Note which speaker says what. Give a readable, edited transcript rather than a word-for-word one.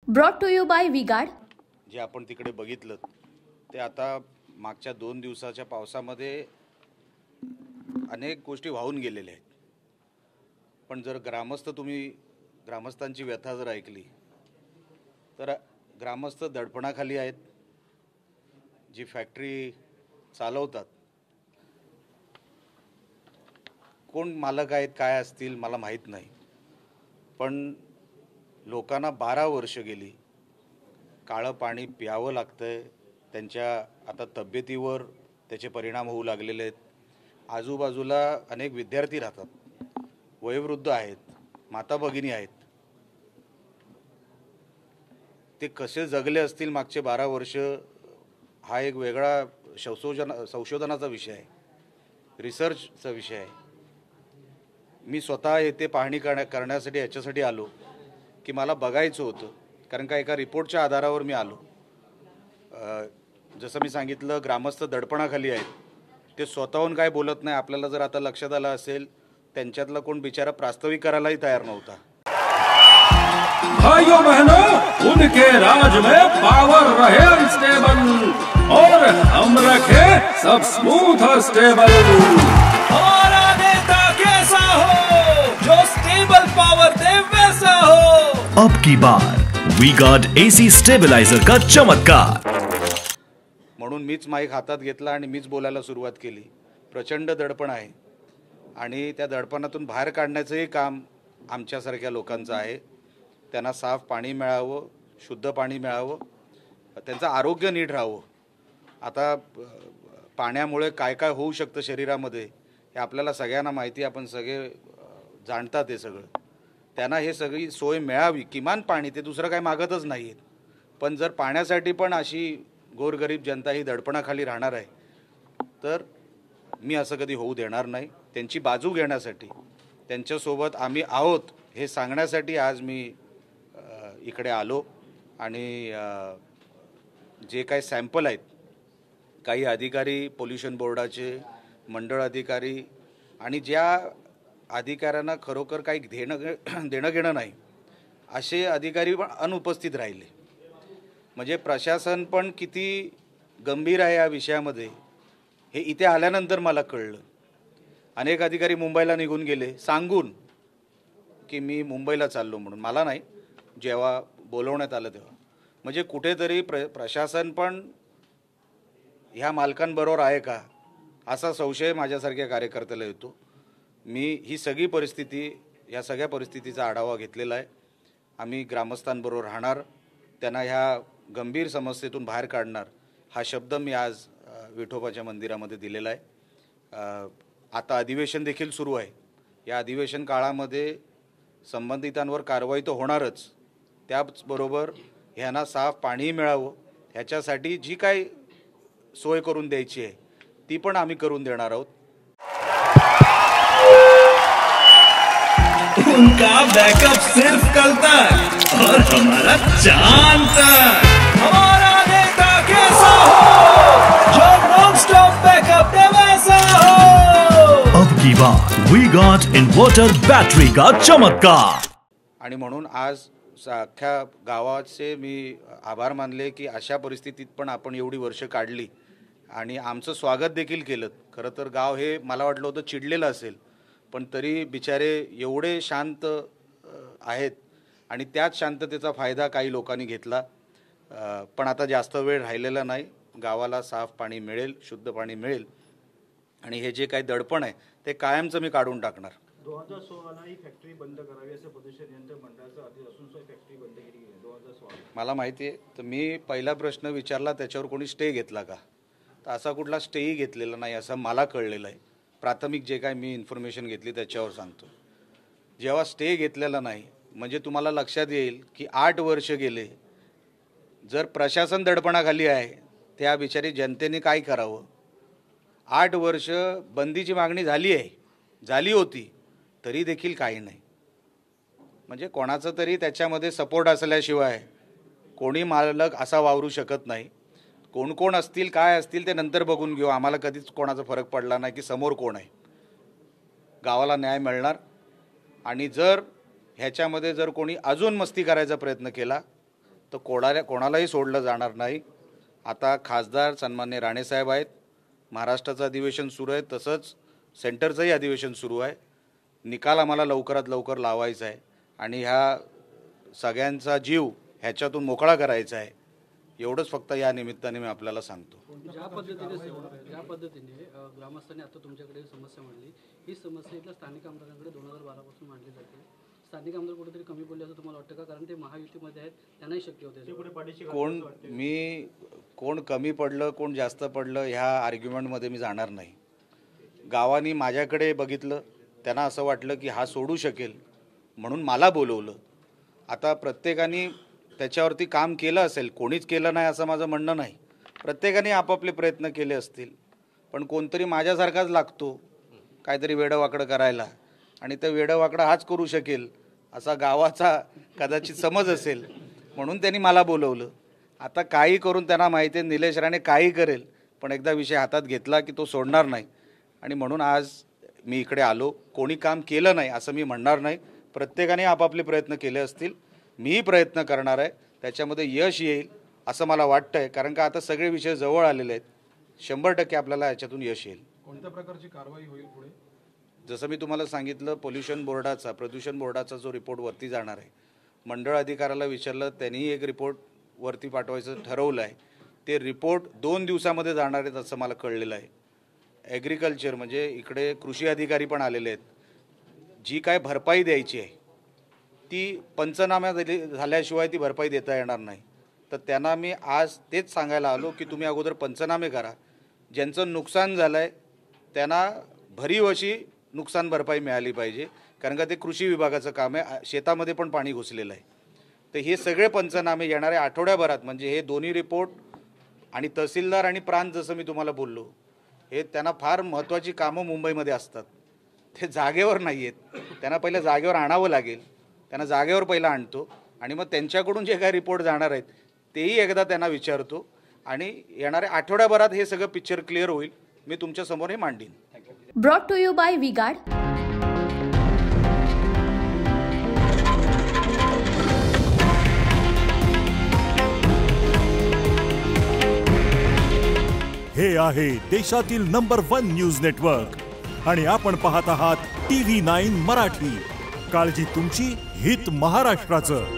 Speaker 1: Brought to you by V-Guard.
Speaker 2: जे आपण तिकडे बघितलं ते आता मागच्या 2 दिवसाच्या पावसामध्ये अनेक गोष्टी वाहून गेलेल्या आहेत. पण जर ग्रामस्थांची व्यथा जर ऐकली तर ग्रामस्थ दडपणाखाली आहेत. जी फॅक्टरी चालवतात कोण मालक आहेत काय असतील मला माहीत नाही, पण लोकांना 12 वर्ष गेली काळं पाणी प्यावं लागतंय. त्यांच्या आता तब्येतीवर त्याचे परिणाम होऊ लागलेले आहेत. आजूबाजूला अनेक विद्यार्थी राहतात, वयोवृद्ध आहेत, माता भगिनी आहेत. ते कसे जगले असतील मागचे 12 वर्ष हा एक वेगळा संशोधनाचा विषय आहे, रिसर्चचा विषय आहे. मी स्वतः येथे पाहणी करण्यासाठी याच्यासाठी आलो की मला बघायचं होतं, कारण का एका रिपोर्टच्या आधारावर मी आलो. जसं मी सांगितलं ग्रामस्थ दडपणाखाली आहेत. ते स्वतःहून काय बोलत नाही. आपल्याला जर आता लक्षात आलं असेल त्यांच्यातला कोण बिचारा प्रास्ताविक करायलाही तयार नव्हता.
Speaker 3: भाइयों बहनों, उनके राज में पावर रहे अनस्टेबल और हम रखे सब स्मूथ और स्टेबल. हमारा नेता कैसा हो जो स्टेबल पावर दे वैसा हो.
Speaker 4: अब की बार V-Guard AC स्टेबलाइजर का चमत्कार.
Speaker 2: म्हणून मीच माईक हातात घेतला आणि मीच बोलायला सुरुवात केली. प्रचंड दडपण आहे आणि त्या दडपणातून बाहेर काढण्याचंही काम आमच्यासारख्या लोकांचं आहे. त्यांना साफ पाणी मिळावं, शुद्ध पाणी मिळावं, त्यांचं आरोग्य नीट राहावं. आता पाण्यामुळे काय काय होऊ शकतं शरीरामध्ये हे आपल्याला सगळ्यांना माहिती, आपण सगळे जाणतात हे सगळं. त्यांना हे सगळी सोय मिळावी, किमान पाणी, ते दुसरं काही मागतच नाही आहेत. पण जर पाण्यासाठी पण अशी गोरगरीब जनता ही दडपणाखाली राहणार आहे तर मी असं कधी होऊ देणार नाही. त्यांची बाजू घेण्यासाठी त्यांच्यासोबत आम्ही आहोत हे सांगण्यासाठी आज मी इकडे आलो. आणि जे काही सॅम्पल आहेत, काही अधिकारी, पोल्युशन बोर्डाचे मंडळ अधिकारी आणि ज्या अधिकाऱ्यांना खरोखर काही देणं घेणं नाही असे अधिकारी पण अनुपस्थित राहिले. म्हणजे प्रशासन पण किती गंभीर आहे या विषयामध्ये हे इथे आल्यानंतर मला कळलं. अनेक अधिकारी मुंबईला निघून गेले सांगून की मी मुंबईला चाललो म्हणून. मला नाही, जेव्हा बोलवण्यात आलं तेव्हा. म्हणजे कुठेतरी प्रशासन पण ह्या मालकांबरोबर आहे का असा संशय माझ्यासारख्या कार्यकर्त्याला येतो. मी ही सगळी परिस्थिती, या सगळ्या परिस्थितीचा आढावा घेतलेला आहे. आम्ही ग्रामस्थांबरोबर राहणार, त्यांना ह्या गंभीर समस्येतून बाहेर काढणार हा शब्द मी आज विठोबाच्या मंदिरामध्ये दिलेला आहे. आता अधिवेशन देखील सुरू आहे. या अधिवेशन काळामध्ये संबंधितांवर कारवाई तर होणारच, त्याचबरोबर ह्यांना साफ पाणी मिळावं ह्याच्यासाठी जी काही सोय करून द्यायची आहे ती पण आम्ही करून देणार आहोत.
Speaker 3: उनका बैकअप सिर्फ कल तक और हमारा चांद तक. हमारा नेता कैसा हो जो नॉन स्टॉप बैकअप दे वैसा हो.
Speaker 4: अब की बार V-Guard इन्वर्टर बैटरी का चमत्कार.
Speaker 2: आणि म्हणून आज अख्ख्या गावाचे मी आभार मानले की अशा परिस्थितीत पण आपण एवढी वर्ष काढली आणि आमचं स्वागत देखील केलं. खरं तर गाव हे मला वाटलं होतं चिडलेलं असेल, पण तरी बिचारे एवढे शांत आहेत आणि त्याच शांततेचा फायदा काही लोकांनी घेतला. पण आता जास्त वेळ राहिलेला नाही. गावाला साफ पाणी मिळेल, शुद्ध पाणी मिळेल आणि हे जे काही दडपण आहे ते कायमचं मी काढून टाकणार.
Speaker 5: 2016 ही फॅक्टरी बंद करावी असं प्रदूषण नियंत्रण मंडळाचं आदेश असून फॅक्टरी बंद केली गेली 2016.
Speaker 2: मला माहिती आहे. तर मी पहिला प्रश्न विचारला त्याच्यावर कोणी स्टे घेतला का, तर असा कुठला स्टेही घेतलेला नाही असं मला कळलेलं आहे. प्राथमिक जे काय मी इन्फॉर्मेशन घेतली त्याच्यावर सांगतो. जेव्हा स्टे घेतलेला नाही म्हणजे तुम्हाला लक्षात येईल की 8 वर्ष गेले. जर प्रशासन दडपणाखाली आहे त्या बिचारी जनतेने काय करावं. 8 वर्ष बंदीची मागणी झाली होती तरी देखील काही नाही. म्हणजे कोणाचं तरी त्याच्यामध्ये सपोर्ट असल्याशिवाय कोणी मालक असा वावरू शकत नाही. कोण कोण असतील काय असतील ते नंतर बघून घेऊ. आम्हाला कधीच कोणाचा फरक पडला नाही की समोर कोण आहे. गावाला न्याय मिळणार आणि जर ह्याच्यामध्ये जर कोणी अजून मस्ती करायचा प्रयत्न केला तर कोणालाही सोडलं जाणार नाही. आता खासदार सन्मान्य राणेसाहेब आहेत, महाराष्ट्राचं अधिवेशन सुरू आहे, तसंच सेंटरचंही अधिवेशन सुरू आहे. निकाल आम्हाला लवकरात लवकर लावायचा आहे आणि ह्या सगळ्यांचा जीव ह्याच्यातून मोकळा करायचा आहे. एवढंच फक्त या निमित्ताने मी आपल्याला सांगतो.
Speaker 1: ज्या पद्धतीने ग्रामस्थांनी आता तुमच्याकडे समस्या मांडली, ही समस्या इथल्या स्थानिक आमदारांकडे 2012 पासून मांडली जाते. स्थानिक आमदार कुठेतरी कमी पडले असं तुम्हाला वाटतं का? कारण ते महायुतीमध्ये आहेत, त्यांनाही शक्य होते.
Speaker 2: कोण कमी पडलं कोण जास्त पडलं ह्या आर्ग्युमेंटमध्ये मी जाणार नाही. गावानी माझ्याकडे बघितलं, त्यांना असं वाटलं की हा सोडू शकेल म्हणून मला बोलवलं. आता प्रत्येकाने त्याच्यावरती काम केलं असेल, कोणीच केलं नाही असं माझं म्हणणं नाही. प्रत्येकाने आपापले प्रयत्न केले असतील, पण कोणतरी माझ्यासारखाच लागतो काहीतरी वेडंवाकडं करायला, आणि ते वेडंवाकडं हाच करू शकेल असा गावाचा कदाचित समज असेल म्हणून त्यांनी मला बोलवलं. आता काही करून त्यांना माहिती आहे निलेश राणे काही करेल, पण एकदा विषय हातात घेतला की तो सोडणार नाही. आणि म्हणून आज मी इकडे आलो. कोणी काम केलं नाही असं मी म्हणणार नाही. प्रत्येकाने आपापले प्रयत्न केले असतील, मीही प्रयत्न करणार आहे. त्याच्यामध्ये यश येईल असं मला वाटतं आहे, कारण का आता सगळे विषय जवळ आलेले आहेत. 100% आपल्याला याच्यातून यश येईल.
Speaker 5: कोणत्या प्रकारची कारवाई होईल पुढे?
Speaker 2: जसं मी तुम्हाला सांगितलं, प्रदूषण बोर्डाचा जो रिपोर्ट वरती जाणार आहे, मंडळ अधिकाऱ्याला विचारलं, त्यांनीही एक रिपोर्ट वरती पाठवायचं ठरवलं आहे. ते रिपोर्ट 2 दिवसामध्ये जाणार आहेत असं मला कळलेलं आहे. ॲग्रिकल्चर म्हणजे इकडे कृषी अधिकारी पण आलेले आहेत. जी काय भरपाई द्यायची आहे ती पंचनाम्या झाल्याशिवाय ती भरपाई देता येणार नाही. तर त्यांना मी आज तेच सांगायला आलो की तुम्ही अगोदर पंचनामे करा. ज्यांचं नुकसान झालं आहे त्यांना भरीव अशी नुकसान भरपाई मिळाली पाहिजे, कारण का ते कृषी विभागाचं काम आहे. शेतामध्ये पण पाणी घुसलेलं आहे. तर हे सगळे पंचनामे येणाऱ्या आठवड्याभरात, म्हणजे हे दोन्ही रिपोर्ट आणि तहसीलदार आणि प्रांत, जसं मी तुम्हाला बोललो, हे त्यांना फार महत्त्वाची कामं मुंबईमध्ये असतात. ते जागेवर नाही आहेत. त्यांना पहिलं जागेवर आणावं लागेल. त्यांना जागेवर पहिलं आणतो आणि मग त्यांच्याकडून जे काही रिपोर्ट जाणार आहेत तेही एकदा त्यांना विचारतो आणि येणाऱ्या आठवड्याभरात हे सगळं पिक्चर क्लिअर होईल. मी तुमच्यासमोर हे मांडीन.
Speaker 6: Brought to you by V-Guard.
Speaker 7: हे आहे देशातील नंबर 1 न्यूज नेटवर्क आणि आपण पाहत आहात TV9 मराठी. काळजी तुमची, हित महाराष्ट्राचं.